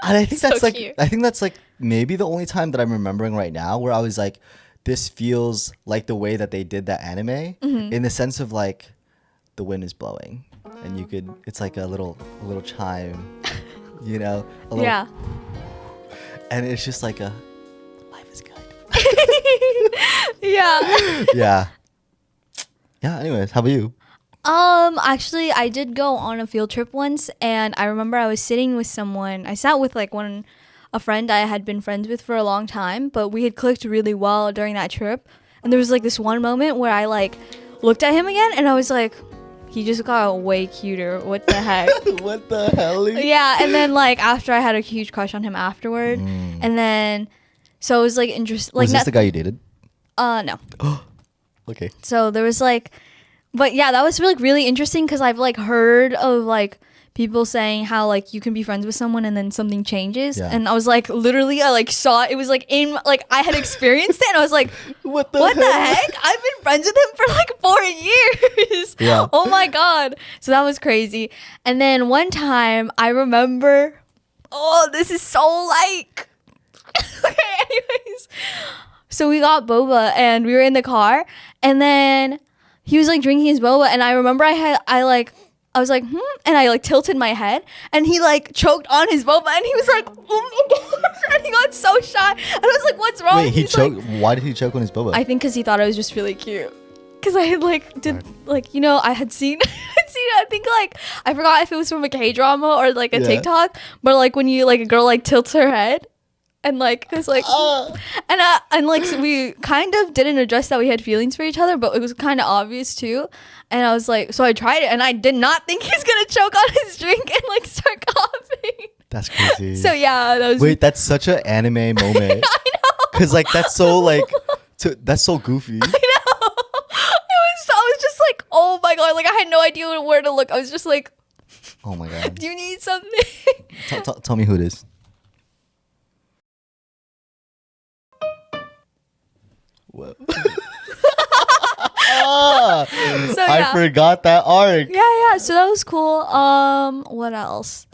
And I think that's cute. I think that's like maybe the only time that I'm remembering right now where I was like, this feels like the way that they did that anime, in the sense of like the wind is blowing and it's like a little chime, you know, Yeah. and it's just like a life is good. Yeah. Yeah. Anyways, how about you? Actually, I did go on a field trip once, and I remember I was sitting with someone. I sat with like a friend I had been friends with for a long time, but we had clicked really well during that trip. And there was like this one moment where I like looked at him again, and I was like, he just got way cuter. What the heck? What the hell? Yeah, and then like after I had a huge crush on him afterward, and then so it was like interesting. Like, was this the guy you dated? No. Okay. So there was like, but yeah, that was really interesting because I've like heard of like people saying how like you can be friends with someone and then something changes, Yeah. and I was like, literally, I like saw it. It was like in like I had experienced it, and I was like, What the what the heck? I've been friends with him for like 4 years. Yeah. Oh my god. So that was crazy. And then one time I remember, oh, this is so like. Okay, anyways. So we got boba and we were in the car, and then he was like drinking his boba, and I remember I was like, and I like tilted my head, and he like choked on his boba, and he was like, oh my gosh, and he got so shy, and I was like, what's wrong? Wait, he He's like, choked. Why did he choke on his boba? I think because he thought I was just really cute. Because I had like did like, you know, I had seen I think like I forgot if it was from a K-drama or like a Yeah. TikTok, but like when you like a girl like tilts her head. And like, cause like, and like, so we kind of didn't address that we had feelings for each other, but it was kind of obvious too. And I was like, so I tried it, and I did not think he's gonna choke on his drink and like start coughing. That's crazy. So yeah, that was. Wait, that's such an anime moment. I know. Cause like that's so like, that's so goofy. I was just like, oh my god, like I had no idea where to look. I was just like, Oh my god. do you need something? Tell me who it is. Whoa. So yeah. I forgot that arc. Yeah. So that was cool. What else?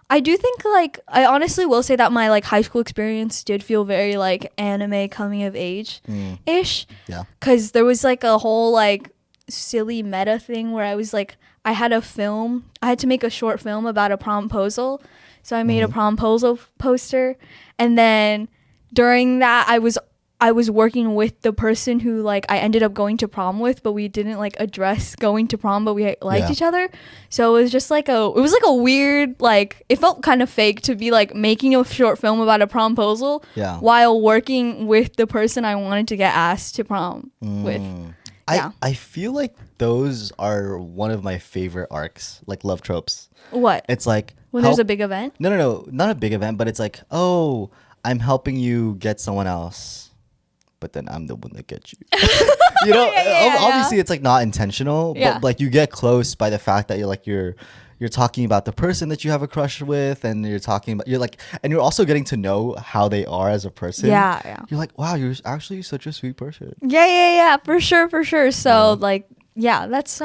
I do think like I honestly will say that my like high school experience did feel very like anime coming of age ish. Yeah. Cause there was like a whole like silly meta thing where I was like I had to make a short film about a promposal. So I made a promposal poster, and then during that I was working with the person who like I ended up going to prom with, but we didn't like address going to prom, but we liked each other. So it was just like a weird, like it felt kind of fake to be like making a short film about a promposal while working with the person I wanted to get asked to prom with. Yeah. I feel like those are one of my favorite arcs, like love tropes. What? It's like When there's a big event? No, not a big event, but it's like, oh, I'm helping you get someone else, but then I'm the one that gets you. You know, obviously it's like not intentional, but like you get close by the fact that you're talking about the person that you have a crush with, and you're also getting to know how they are as a person. Yeah. You're like, wow, you're actually such a sweet person. Yeah, for sure. So like, yeah, that's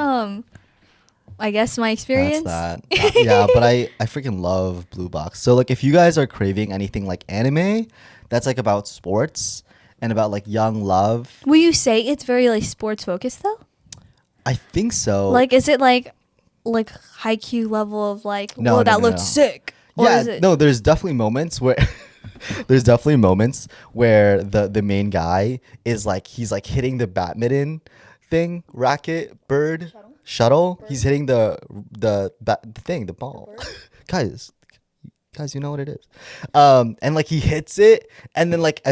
I guess my experience. That's that. Yeah, but I freaking love Blue Box. So like if you guys are craving anything like anime that's like about sports and about like young love. Will you say it's very like sports focused though? I think so. Like is it like Haikyuu level of like, no, that looked sick? Or yeah, is it- no, there's definitely moments where the main guy is like he's like hitting the badminton thing, racket, bird, shuttle. He's hitting the ball. Guys, you know what it is. And like he hits it, and then like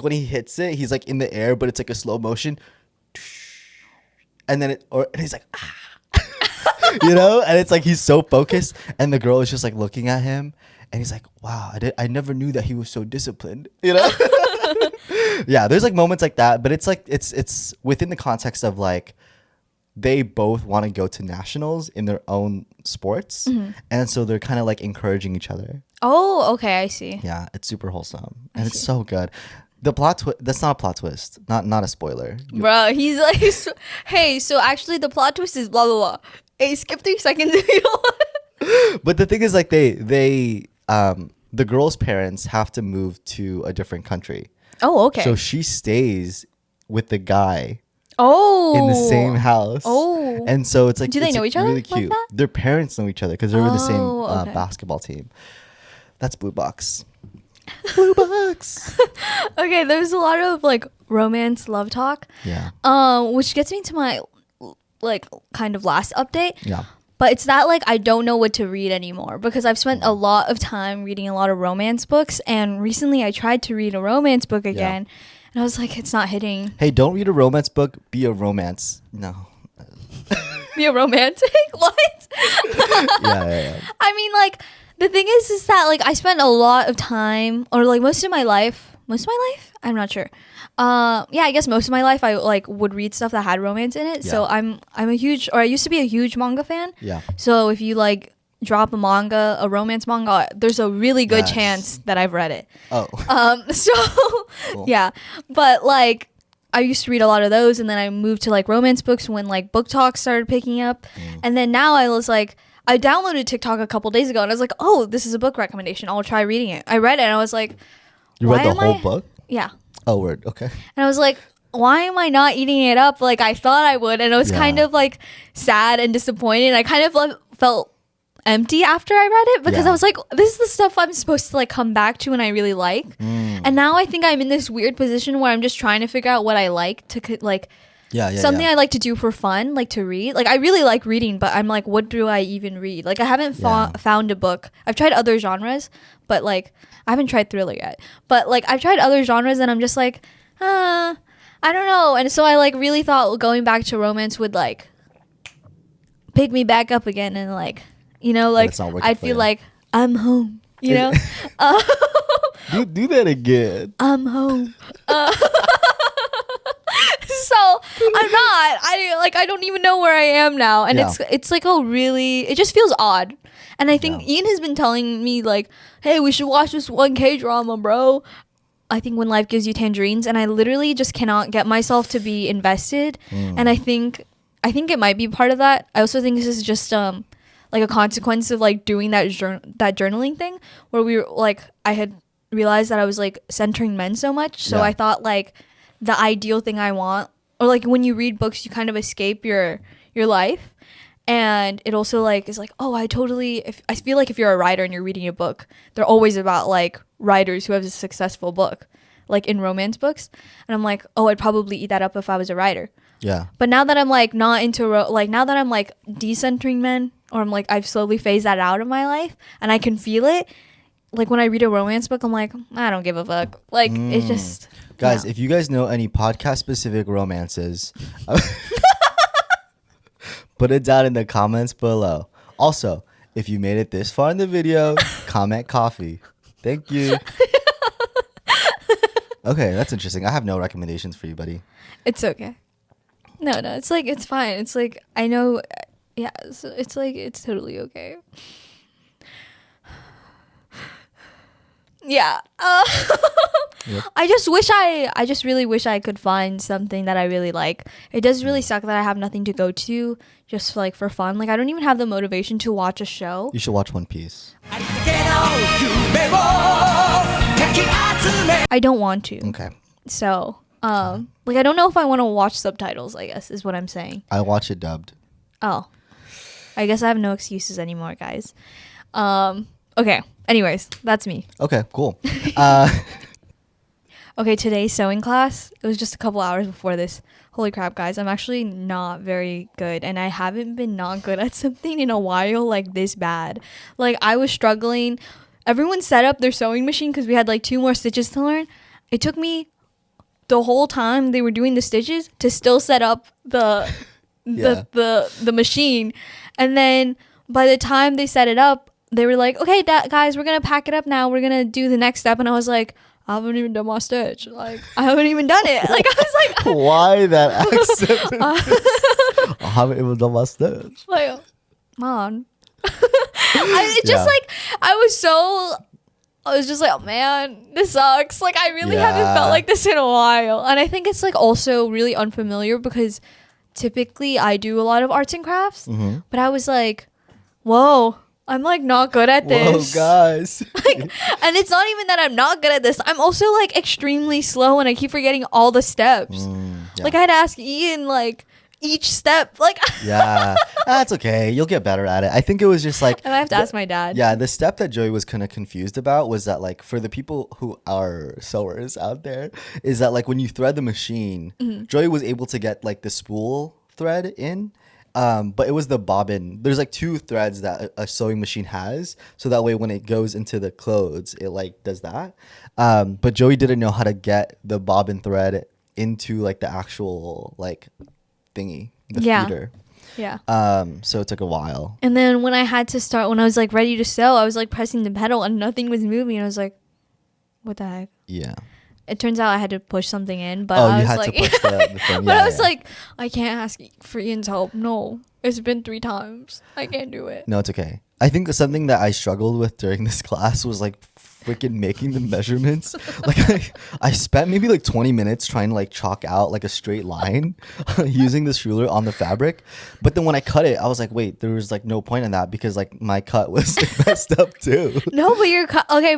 when he hits it, he's like in the air, but it's like a slow motion. And then and he's like, ah. you know, and it's like he's so focused, and the girl is just like looking at him, and he's like, wow, I never knew that he was so disciplined, you know. Yeah, there's like moments like that, but it's like it's within the context of like they both want to go to nationals in their own sports, and so they're kind of like encouraging each other. Oh, okay, I see. Yeah, it's super wholesome, and it's so good. The plot twist, that's not a plot twist, not a spoiler. Bro, he's like, hey, so actually the plot twist is blah blah blah. Hey, skip 3 seconds if you don't want. But the thing is, like, the girl's parents have to move to a different country. Oh, okay. So she stays with the guy oh, in the same house. Oh. And so it's like, Do they it's know each other really like cute. that? Their parents know each other because they're in the same okay. basketball team. That's Blue Box. Blue Box. Okay, there's a lot of like romance love talk. Yeah. Which gets me to my like kind of last update. Yeah. But it's that like I don't know what to read anymore because I've spent a lot of time reading a lot of romance books, and recently I tried to read a romance book again, and I was like, it's not hitting. Hey, don't read a romance book. Be a romance. No. Be a romantic? What? Yeah. I mean, like, the thing is that like I spent a lot of time, or like most of my life, I'm not sure. Yeah, I guess most of my life I like would read stuff that had romance in it. Yeah. So I'm a huge, or I used to be a huge manga fan. Yeah. So if you like drop a romance manga, there's a really good Yes. chance that I've read it. Oh. So Cool. yeah, but like I used to read a lot of those, and then I moved to like romance books when like Book Talk started picking up, and then now I was like, I downloaded TikTok a couple days ago, and I was like, oh, this is a book recommendation. I'll try reading it. I read it, and I was like, You read why the am whole I- book? yeah. Oh, word. Okay. And I was like, why am I not eating it up like I thought I would? And I was Yeah. kind of like sad and disappointed. I kind of felt empty after I read it because Yeah. I was like, this is the stuff I'm supposed to like come back to and I really like. And now I think I'm in this weird position where I'm just trying to figure out what I like to like Yeah. something I like to do for fun, like to read. Like I really like reading, but I'm like, what do I even read? Like I haven't found a book. I've tried other genres, but like I haven't tried thriller yet. But like I've tried other genres and I'm just like, I don't know. And so I like really thought going back to romance would like pick me back up again and like, you know, like it's not working I'd for feel you. like I'm home, you know? Do that again. I'm home. So I'm not. I don't even know where I am now, and Yeah. it's like it just feels odd. And I think Ian has been telling me like, hey, we should watch this 1K drama, bro. I think When Life Gives You Tangerines, and I literally just cannot get myself to be invested. And I think it might be part of that. I also think this is just like a consequence of like doing that journaling thing where we were like I had realized that I was like centering men so much, so Yeah. I thought like the ideal thing I want, or like when you read books you kind of escape your life, and it also like is like, oh, I feel like if you're a writer and you're reading a book, they're always about like writers who have a successful book, like in romance books, and I'm like, oh, I'd probably eat that up if I was a writer. Yeah. But now that I'm like not into now that I'm like decentering men, or I'm like I've slowly phased that out of my life and I can feel it, like when I read a romance book I'm like, I don't give a fuck, like it's just Guys, no. if you guys know any podcast specific romances, put it down in the comments below. Also, if you made it this far in the video, comment coffee. Thank you. Okay, that's interesting. I have no recommendations for you, buddy. It's okay. No, it's like it's fine. It's like I know, yeah. So it's like it's totally okay. Yeah. Yep. I just really wish I could find something that I really like. It does really suck that I have nothing to go to just like for fun. Like I don't even have the motivation to watch a show. You should watch One Piece. I don't want to. Okay. So, like I don't know if I want to watch subtitles, I guess is what I'm saying. I watch it dubbed. Oh. I guess I have no excuses anymore, guys. Okay. Anyways, that's me. Okay, cool. Okay, today's sewing class, it was just a couple hours before this. Holy crap, guys, I'm actually not very good, and I haven't been not good at something in a while like this bad. Like, I was struggling. Everyone set up their sewing machine because we had like 2 more stitches to learn. It took me the whole time they were doing the stitches to still set up the Yeah. the machine. And then by the time they set it up, they were like, okay, guys, we're going to pack it up now. We're going to do the next step. And I was like, I haven't even done my stitch. Like, I haven't even done it. Like, I was like, why that accent? I haven't even done my stitch. Like, man. It's just Yeah. like, I was just like, oh man, this sucks. Like, I really haven't Yeah. felt like this in a while. And I think it's like also really unfamiliar because typically I do a lot of arts and crafts. Mm-hmm. But I was like, whoa, I'm like not good at this. Whoa, guys. And it's not even that I'm not good at this. I'm also like extremely slow and I keep forgetting all the steps. Yeah. Like, I had to ask Ian like each step. Like, Yeah, that's okay. You'll get better at it. I think it was just like and I have to ask my dad. Yeah, the step that Joey was kind of confused about was that like for the people who are sewers out there, is that like when you thread the machine, Joey was able to get like the spool thread in. But it was the bobbin. There's like 2 threads that a sewing machine has, so that way when it goes into the clothes, it like does that. But Joey didn't know how to get the bobbin thread into like the actual like thingy, the feeder. Yeah. So it took a while. And then when I was like ready to sew, I was like pressing the pedal and nothing was moving. And I was like, what the heck? Yeah. It turns out I had to push something in, but Oh, I you was had like, to push the thing. but Yeah, I was yeah. like, I can't ask for Ian's help. No, it's been 3 times. I can't do it. No, it's okay. I think something that I struggled with during this class was like freaking making the measurements. Like I spent maybe like 20 minutes trying to like chalk out like a straight line using this ruler on the fabric. But then when I cut it, I was like, wait, there was like no point in that because like my cut was like, messed up too. No, but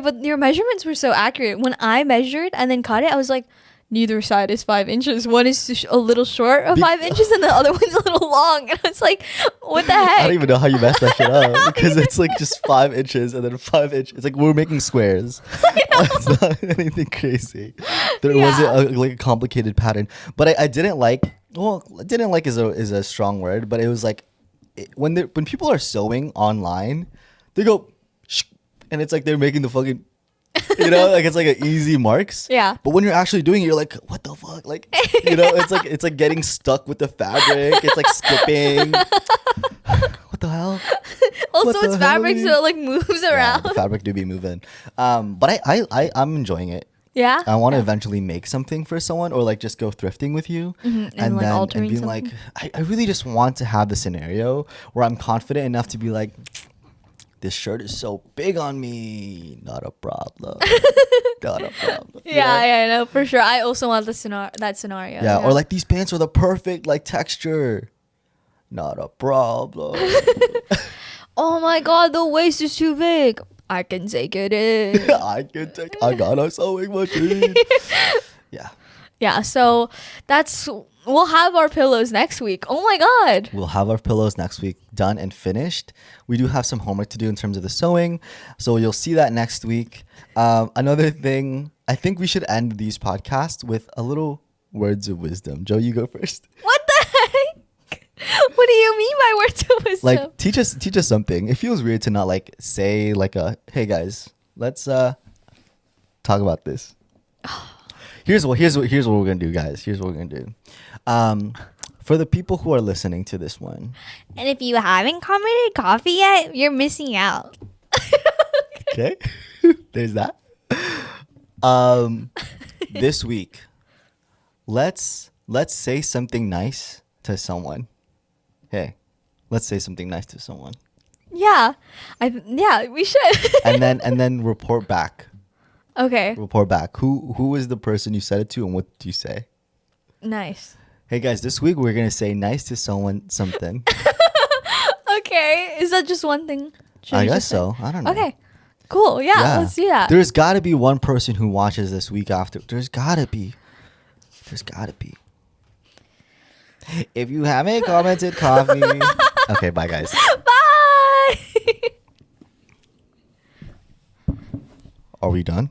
but your measurements were so accurate. When I measured and then cut it, I was like, neither side is 5 inches. One is a little short of 5 inches and the other one's a little long. And I was like, what the heck? I don't even know how you messed that shit up because it's like just 5 inches and then 5 inches. It's like we're making squares. It's not anything crazy. There wasn't like a complicated pattern. But I didn't like. Well, didn't like is a strong word. But it was like when people are sewing online, they go, shh, and it's like they're making the fucking. You know, like it's like an easy marks. Yeah. But when you're actually doing it, you're like, what the fuck? Like, you know, it's like getting stuck with the fabric. It's like skipping. What the hell? Also, What it's the fabric, hell? so it like moves Yeah, around. the fabric do be moving. But I'm enjoying it. Yeah. I want to eventually make something for someone or like just go thrifting with you. And, like, then altering being something. like, I really just want to have the scenario where I'm confident enough to be like, this shirt is so big on me. Not a problem. Not a problem. You know? Yeah, no, for sure. I also want that scenario. Yeah, or like these pants are the perfect like texture. Not a problem. oh my god, the waist is too big. I can take it in. I got a sewing machine. Yeah. Yeah, so we'll have our pillows next week. Oh my god. We'll have our pillows next week done and finished. We do have some homework to do in terms of the sewing. So you'll see that next week. Another thing, I think we should end these podcasts with a little words of wisdom. Joe, you go first. What the heck? What do you mean by words of wisdom? Like teach us something. It feels weird to not like say like hey guys, let's talk about this. Here's what we're gonna do, guys. Here's what we're gonna do. For the people who are listening to this one, and if you haven't commented coffee yet, you're missing out. okay, there's that. This week, let's say something nice to someone. Hey, let's say something nice to someone. Yeah, we should. and then report back. Okay. Report back. Who is the person you said it to, and what did you say? Nice. Hey guys, this week we're gonna say nice to someone something. Okay, is that just one thing? Should I we guess just say- so. I don't know. Okay. Cool. Yeah, let's do that. There's got to be one person who watches this week after. There's got to be. If you haven't commented coffee. Okay, bye guys. Bye. Are we done?